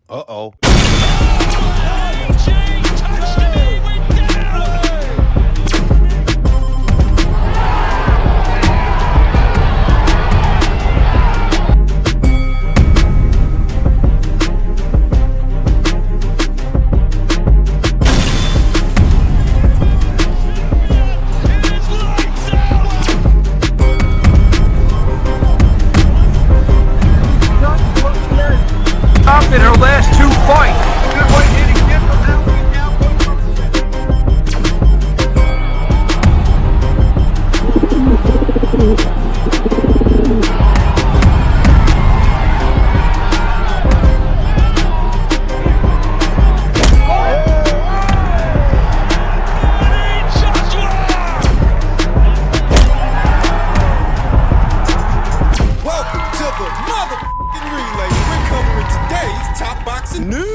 Uh-oh. In her last two fights. Good way hitting him from that way down. Welcome to the motherfucking relay. We're covering today's top boxing news.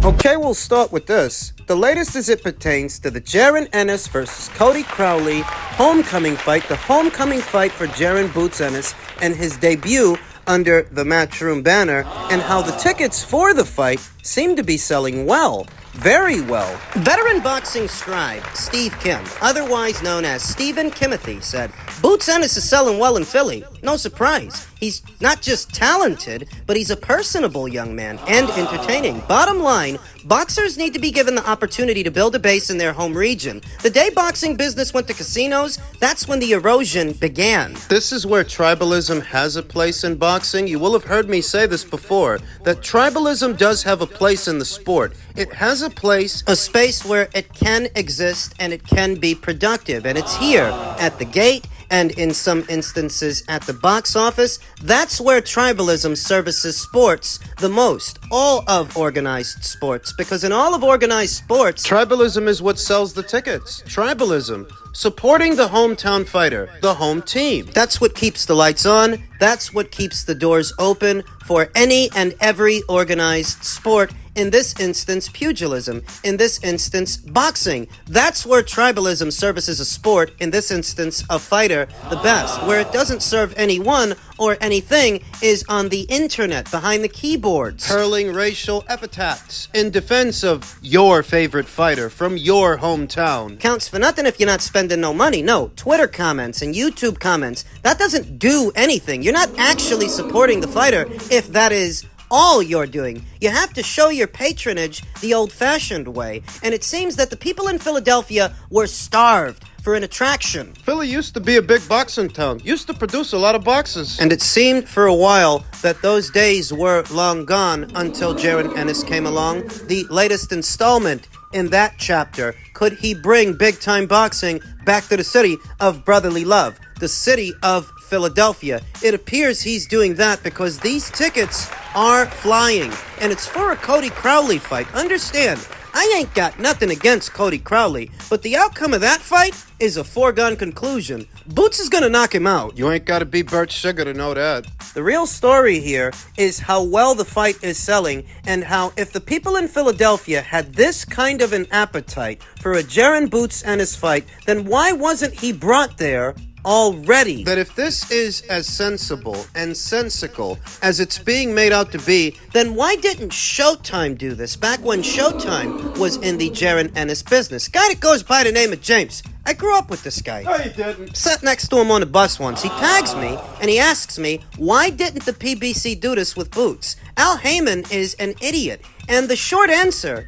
Okay, we'll start with this. The latest as it pertains to the Jaron Ennis versus Cody Crowley homecoming fight, the homecoming fight for Jaron Boots Ennis and his debut under the Matchroom banner, and how the tickets for the fight seem to be selling well. Very well. Veteran boxing scribe Steve Kim, otherwise known as Stephen Kimothy, said, Boots Ennis is selling well in Philly. No surprise. He's not just talented, but he's a personable young man and entertaining. Bottom line, boxers need to be given the opportunity to build a base in their home region. The day boxing business went to casinos, that's when the erosion began. This is where tribalism has a place in boxing. You will have heard me say this before, that tribalism does have a place in the sport. It has a place, a space where it can exist and it can be productive. And it's here at the gate, and in some instances at the box office. That's where tribalism services sports the most. All of organized sports. Because in all of organized sports, tribalism is what sells the tickets. Tribalism. Supporting the hometown fighter, the home team. That's what keeps the lights on. That's what keeps the doors open for any and every organized sport. In this instance, pugilism. In this instance, boxing. That's where tribalism services a sport, in this instance, a fighter, the best. Where it doesn't serve anyone or anything is on the internet, behind the keyboards. Hurling racial epithets in defense of your favorite fighter from your hometown. Counts for nothing if you're not spending no money. No, Twitter comments and YouTube comments, that doesn't do anything. You're not actually supporting the fighter if that is all you're doing. You have to show your patronage the old-fashioned way. And it seems that the people in Philadelphia were starved for an attraction. Philly used to be a big boxing town. Used to produce a lot of boxers. And it seemed for a while that those days were long gone until Jaron Ennis came along. The latest installment in that chapter. Could he bring big-time boxing back to the city of brotherly love? The city of Philadelphia. It appears he's doing that because these tickets are flying. And it's for a Cody Crowley fight. Understand, I ain't got nothing against Cody Crowley, but the outcome of that fight is a foregone conclusion. Boots is gonna knock him out. You ain't gotta be Bert Sugar to know that. The real story here is how well the fight is selling, and how if the people in Philadelphia had this kind of an appetite for a Jaron Boots Ennis fight, then why wasn't he brought there already? That if this is as sensible and sensical as it's being made out to be, then why didn't Showtime do this back when Showtime was in the Jaron Ennis business? Guy that goes by the name of James. I grew up with this guy. No, you didn't. Sat next to him on the bus once. He tags me and he asks me, why didn't the PBC do this with Boots? Al Heyman is an idiot. And the short answer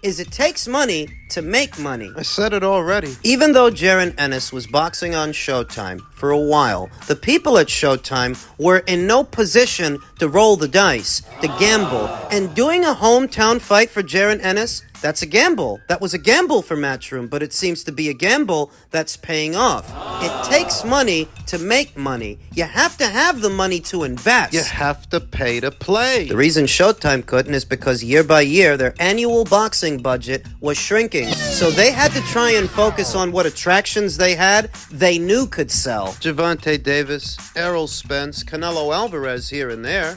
is it takes money to make money. I said it already. Even though Jaron Ennis was boxing on Showtime for a while, the people at Showtime were in no position to roll the dice, to gamble. And doing a hometown fight for Jaron Ennis, that's a gamble. That was a gamble for Matchroom, but it seems to be a gamble that's paying off. It takes money to make money. You have to have the money to invest. You have to pay to play. The reason Showtime couldn't is because year by year, their annual boxing budget was shrinking. So they had to try and focus on what attractions they had they knew could sell. Gervonta Davis, Errol Spence, Canelo Alvarez here and there.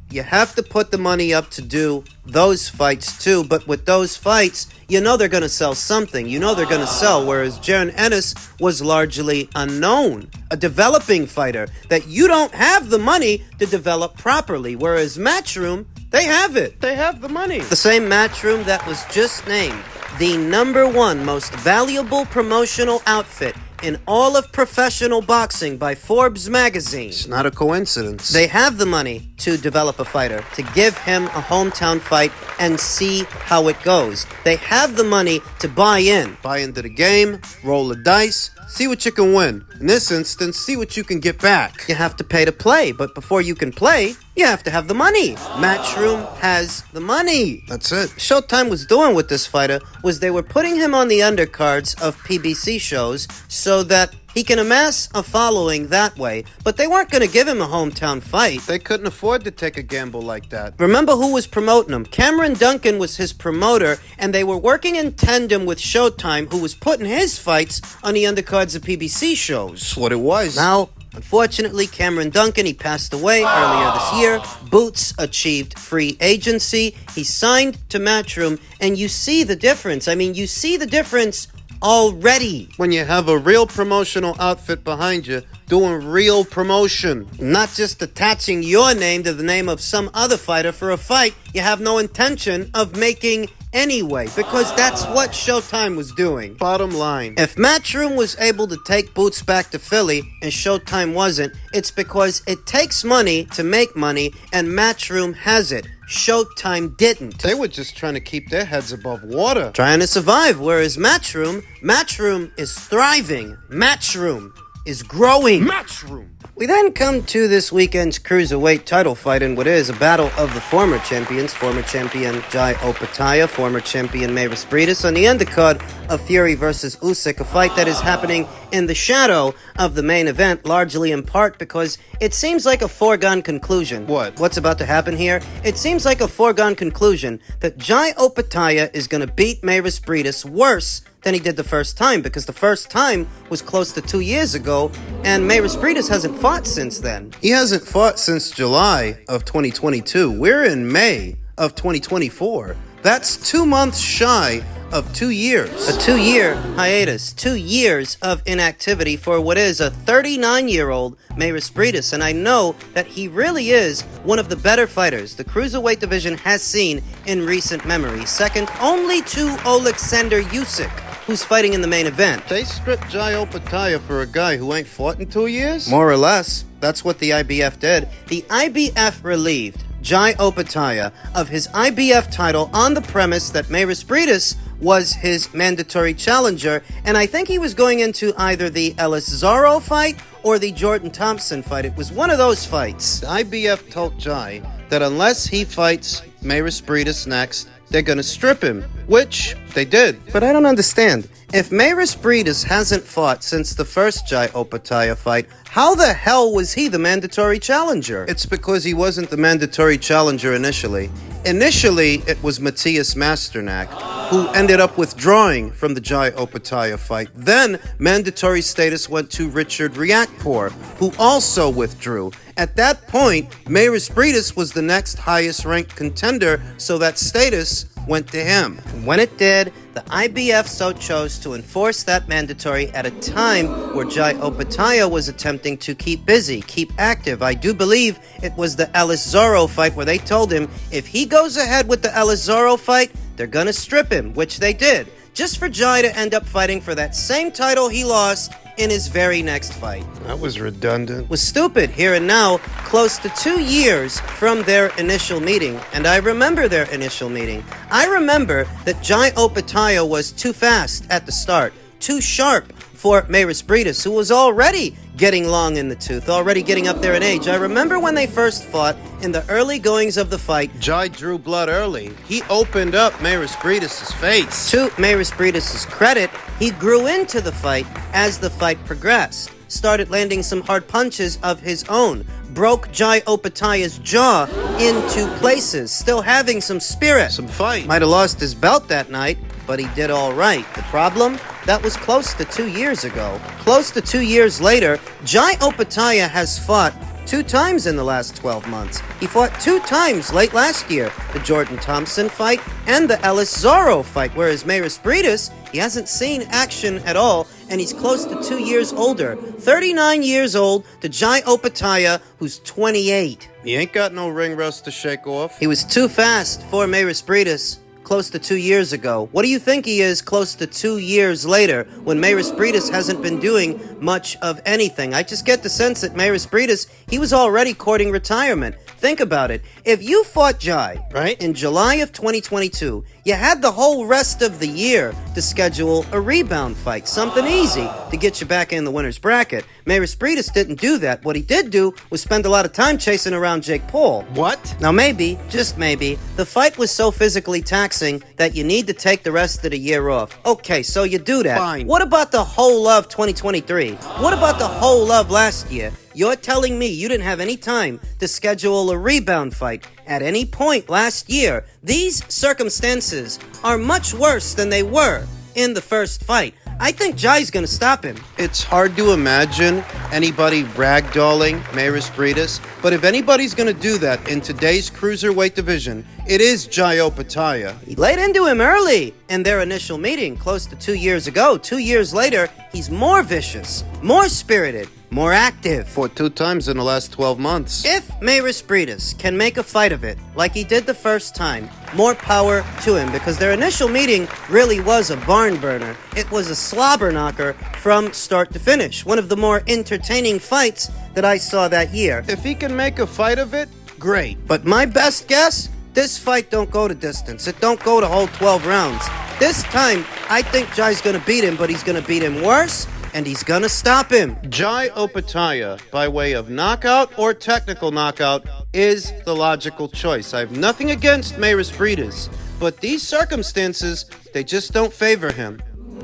you have to put the money up to do those fights too. But with those fights, you know they're going to sell something. You know they're going to sell, whereas Jaron Ennis was largely unknown. A developing fighter that you don't have the money to develop properly, whereas Matchroom, they have it. They have the money. The same Matchroom that was just named the #1 most valuable promotional outfit in all of professional boxing by Forbes magazine. It's not a coincidence. They have the money to develop a fighter, to give him a hometown fight and see how it goes. They have the money to buy into the game, roll the dice, see what you can win. In this instance, see what you can get back. You have to pay to play, but before you can play, you have to have the money. Matchroom has the money. That's it. Showtime was doing with this fighter was they were putting him on the undercards of PBC shows so that he can amass a following that way, but they weren't going to give him a hometown fight. They couldn't afford to take a gamble like that. Remember who was promoting him? Cameron Duncan was his promoter, and they were working in tandem with Showtime, who was putting his fights on the undercards of PBC shows. That's what it was. Now, unfortunately, Cameron Duncan, he passed away earlier this year. Boots achieved free agency. He signed to Matchroom, and you see the difference. I mean, you see the difference already when you have a real promotional outfit behind you doing real promotion, not just attaching your name to the name of some other fighter for a fight you have no intention of making anyway, because that's what Showtime was doing. Bottom line, if Matchroom was able to take Boots back to Philly and Showtime wasn't, it's because it takes money to make money, and Matchroom has it. Showtime didn't. They were just trying to keep their heads above water, trying to survive, whereas Matchroom is thriving. Matchroom is growing. Matchroom. We then come to this weekend's cruiserweight title fight in what is a battle of the former champions. Former champion Jai Opetaia, former champion Mavis Breidis on the undercard of Fury versus Usyk, a fight that is happening in the shadow of the main event, largely in part because it seems like a foregone conclusion. What's about to happen here? It seems like a foregone conclusion that Jai Opetaia is going to beat Mavis Breidis worse than he did the first time, because the first time was close to 2 years ago, and Mavis Breidis hasn't fought since then. He hasn't fought since July of 2022. We're in May of 2024. That's 2 months shy of 2 years. A 2-year hiatus. 2 years of inactivity for what is a 39-year-old Mavis Breidis, and I know that he really is one of the better fighters the cruiserweight division has seen in recent memory, second only to Oleksandr Usyk, who's fighting in the main event. They stripped Jai Opetaia for a guy who ain't fought in 2 years? More or less. That's what the IBF did. The IBF relieved Jai Opetaia of his IBF title on the premise that Mavis Breidis was his mandatory challenger, and I think he was going into either the Ellis Zorro fight or the Jordan Thompson fight. It was one of those fights. The IBF told Jai that unless he fights Mavis Breidis next, they're gonna strip him, which they did. But I don't understand. If Mavis Breidis hasn't fought since the first Jai Opetaia fight, how the hell was he the mandatory challenger? It's because he wasn't the mandatory challenger initially. Initially, it was Matthias Masternak, who ended up withdrawing from the Jai Opetaia fight. Then, mandatory status went to Richard Riakporhe, who also withdrew. At that point, Mavis Breidis was the next highest ranked contender, so that status went to him. When it did, the IBF so chose to enforce that mandatory at a time where Jai Opetaia was attempting to keep busy, keep active. I do believe it was the Ellis Zorro fight where they told him if he goes ahead with the Ellis Zorro fight, they're gonna strip him, which they did, just for Jai to end up fighting for that same title he lost in his very next fight. That was redundant. Was stupid. Here and now, close to 2 years from their initial meeting, and I remember their initial meeting. I remember that Jai Opetaia was too fast at the start, too sharp for Mavis Breidis, who was already getting long in the tooth, already getting up there in age. I remember when they first fought, in the early goings of the fight, Jai drew blood early. He opened up Mavis Breidis' face. To Mavis Breidis' credit, he grew into the fight as the fight progressed, started landing some hard punches of his own, broke Jai Opetaia's jaw into places, still having some spirit. Some fight. Might have lost his belt that night, but he did all right. The problem? That was close to 2 years ago. Close to 2 years later, Jai Opetaia has fought 2 times in the last 12 months. He fought 2 times late last year, the Jordan Thompson fight and the Ellis-Zorro fight, whereas Mairis Breidis, he hasn't seen action at all, and he's close to 2 years older. 39 years old to Jai Opetaia, who's 28. He ain't got no ring rust to shake off. He was too fast for Mairis Breidis close to 2 years ago. What do you think he is close to 2 years later when Mairis Breidis hasn't been doing much of anything? I just get the sense that Mairis Breidis, he was already courting retirement. Think about it. If you fought Jai Right. in July of 2022, you had the whole rest of the year to schedule a rebound fight, something easy to get you back in the winner's bracket. Mairis Breidis didn't do that. What he did do was spend a lot of time chasing around Jake Paul. What? Now maybe, just maybe, the fight was so physically taxing that you need to take the rest of the year off. Okay, so you do that. Fine. What about the whole of 2023? What about the whole of last year? You're telling me you didn't have any time to schedule a rebound fight at any point last year. These circumstances are much worse than they were in the first fight. I think Jai's gonna stop him. It's hard to imagine anybody ragdolling Mairis Breidis, but if anybody's gonna do that in today's cruiserweight division, it is Jai Opetaia. He laid into him early in their initial meeting close to 2 years ago. 2 years later, he's more vicious, more spirited, more active. Fought 2 times in the last 12 months. If Mairis Breidis can make a fight of it like he did the first time, more power to him, because their initial meeting really was a barn burner. It was a slobber knocker from start to finish. One of the more entertaining fights that I saw that year. If he can make a fight of it, great. But my best guess, this fight don't go to distance. It don't go to whole 12 rounds. This time, I think Jai's gonna beat him, but he's gonna beat him worse, and he's gonna stop him. Jai Opetaia, by way of knockout or technical knockout, is the logical choice. I have nothing against Mairis Breidis, but these circumstances, they just don't favor him.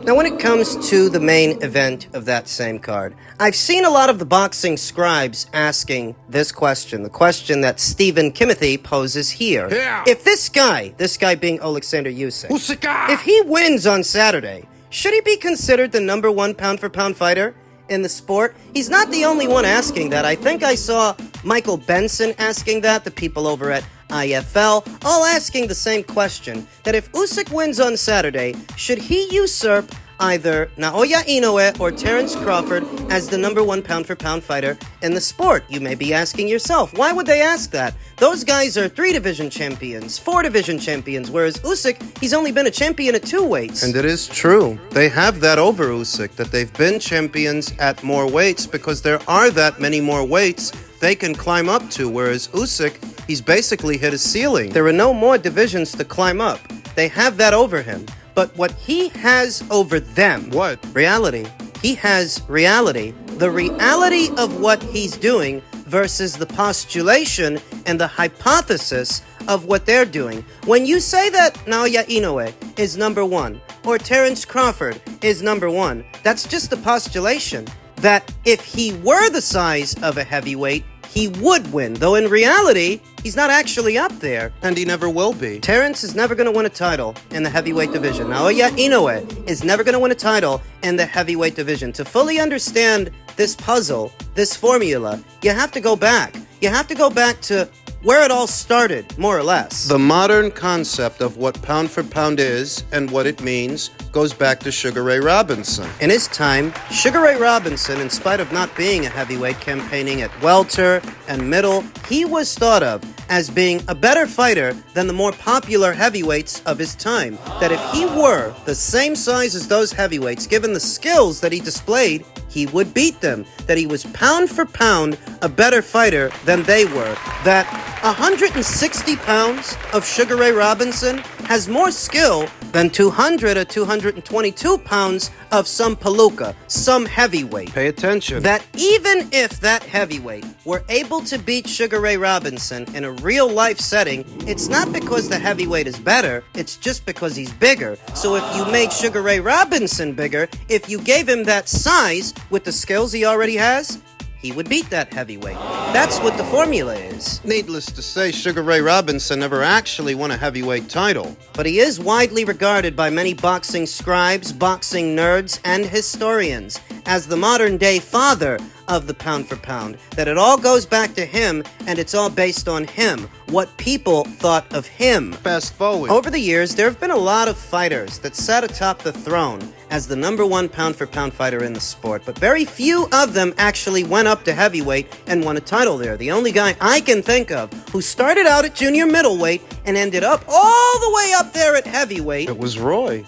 Now, when it comes to the main event of that same card, I've seen a lot of the boxing scribes asking this question, the question that Stephen Kimothy poses here. Yeah. If this guy being Oleksandr Usyk, Usyk! if he wins on Saturday, should he be considered the number 1 pound-for-pound fighter in the sport? He's not the only one asking that. I think I saw Michael Benson asking that, the people over at IFL, all asking the same question, that if Usyk wins on Saturday, should he usurp either Naoya Inoue or Terence Crawford as the number 1 pound-for-pound fighter in the sport? You may be asking yourself, why would they ask that? Those guys are 3 division champions, 4 division champions, whereas Usyk, he's only been a champion at 2 weights. And it is true. They have that over Usyk, that they've been champions at more weights because there are that many more weights they can climb up to, whereas Usyk, he's basically hit a ceiling. There are no more divisions to climb up. They have that over him. But what he has over them... What? Reality. He has reality. The reality of what he's doing versus the postulation and the hypothesis of what they're doing. When you say that Naoya Inoue is number 1 or Terence Crawford is number 1, that's just a postulation that if he were the size of a heavyweight, he would win, though in reality, he's not actually up there. And he never will be. Terence is never going to win a title in the heavyweight division. Naoya Inoue is never going to win a title in the heavyweight division. To fully understand this puzzle, this formula, you have to go back. You have to go back to where it all started, more or less. The modern concept of what pound for pound is and what it means goes back to Sugar Ray Robinson. In his time, Sugar Ray Robinson, in spite of not being a heavyweight, campaigning at welter and middle, he was thought of as being a better fighter than the more popular heavyweights of his time. That if he were the same size as those heavyweights, given the skills that he displayed, he would beat them. That he was pound for pound a better fighter than they were. That 160 pounds of Sugar Ray Robinson has more skill than 200 or 222 pounds of some palooka, some heavyweight. Pay attention. That even if that heavyweight were able to beat Sugar Ray Robinson in a real-life setting, it's not because the heavyweight is better, it's just because he's bigger. So if you made Sugar Ray Robinson bigger, if you gave him that size with the skills he already has, he would beat that heavyweight. That's what the formula is. Needless to say, Sugar Ray Robinson never actually won a heavyweight title. But he is widely regarded by many boxing scribes, boxing nerds, and historians as the modern-day father of the pound for pound, that it all goes back to him and it's all based on him, what people thought of him. Fast forward. Over the years, there have been a lot of fighters that sat atop the throne as the number one pound for pound fighter in the sport, but very few of them actually went up to heavyweight and won a title there. The only guy I can think of who started out at junior middleweight and ended up all the way up there at heavyweight. It was Roy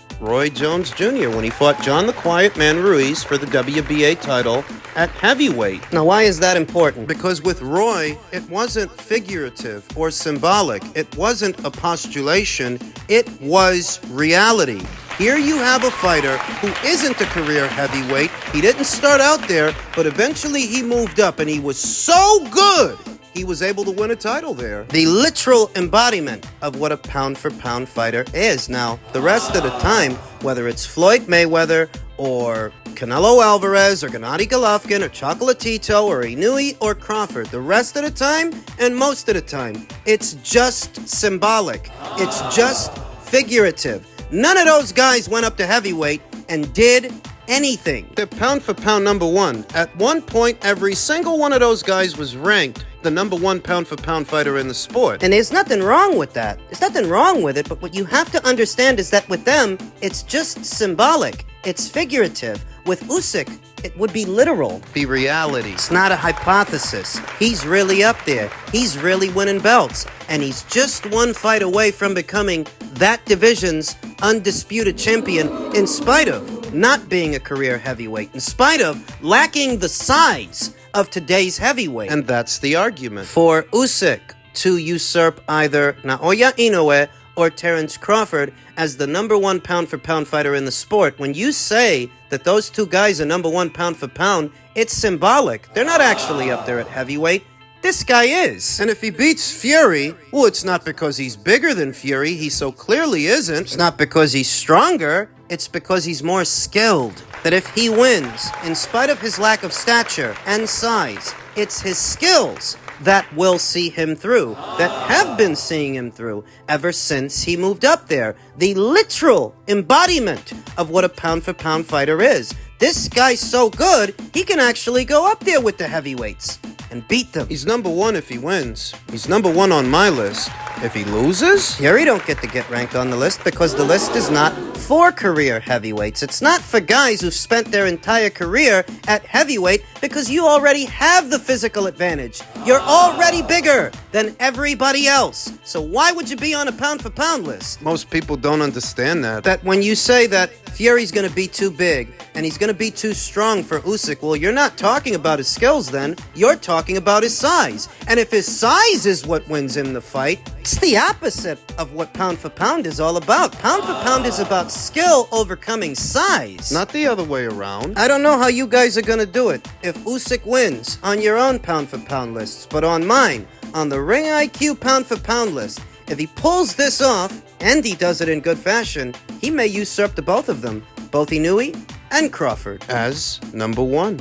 Jones Jr. when he fought John the Quiet Man Ruiz for the WBA title at heavyweight. Now, why is that important? Because with Roy, it wasn't figurative or symbolic. It wasn't a postulation. It was reality. Here you have a fighter who isn't a career heavyweight. He didn't start out there, but eventually he moved up, and he was so good, he was able to win a title there. The literal embodiment of what a pound-for-pound fighter is. Now, the rest of the time, whether it's Floyd Mayweather or Canelo Alvarez or Gennady Golovkin or Chocolatito or Inoue or Crawford, the rest of the time and most of the time, it's just symbolic. It's just figurative. None of those guys went up to heavyweight and did anything. They're pound for pound number one. At one point, every single one of those guys was ranked the number one pound for pound fighter in the sport. And there's nothing wrong with that. There's nothing wrong with it, but what you have to understand is that with them, it's just symbolic. It's figurative. With Usyk, it would be literal. Be reality. It's not a hypothesis. He's really up there. He's really winning belts. And he's just one fight away from becoming that division's undisputed champion, in spite of not being a career heavyweight, in spite of lacking the size of today's heavyweight. And that's the argument. For Usyk to usurp either Naoya Inoue or Terence Crawford as the number one pound for pound fighter in the sport, when you say that those two guys are number one pound for pound, it's symbolic. They're not actually up there at heavyweight. This guy is. And if he beats Fury, well, it's not because he's bigger than Fury. He so clearly isn't. It's not because he's stronger. It's because he's more skilled. That if he wins, in spite of his lack of stature and size, it's his skills that will see him through, that have been seeing him through ever since he moved up there. The literal embodiment of what a pound-for-pound fighter is. This guy's so good, he can actually go up there with the heavyweights and beat them. He's number one if he wins. He's number one on my list. If he loses? Fury don't get to get ranked on the list because the list is not for career heavyweights. It's not for guys who've spent their entire career at heavyweight because you already have the physical advantage. You're already bigger than everybody else. So why would you be on a pound-for-pound list? Most people don't understand that. That when you say that Fury's going to be too big and he's going to be too strong for Usyk, well, you're not talking about his skills then. You're talking about his size. And if his size is what wins him the fight, it's the opposite of what pound for pound is all about. Pound for pound is about skill overcoming size. Not the other way around. I don't know how you guys are going to do it if Usyk wins on your own pound for pound lists, but on mine, on the Ring IQ pound for pound list, if he pulls this off, and he does it in good fashion, he may usurp the both of them, both Inoue and Crawford, as number one.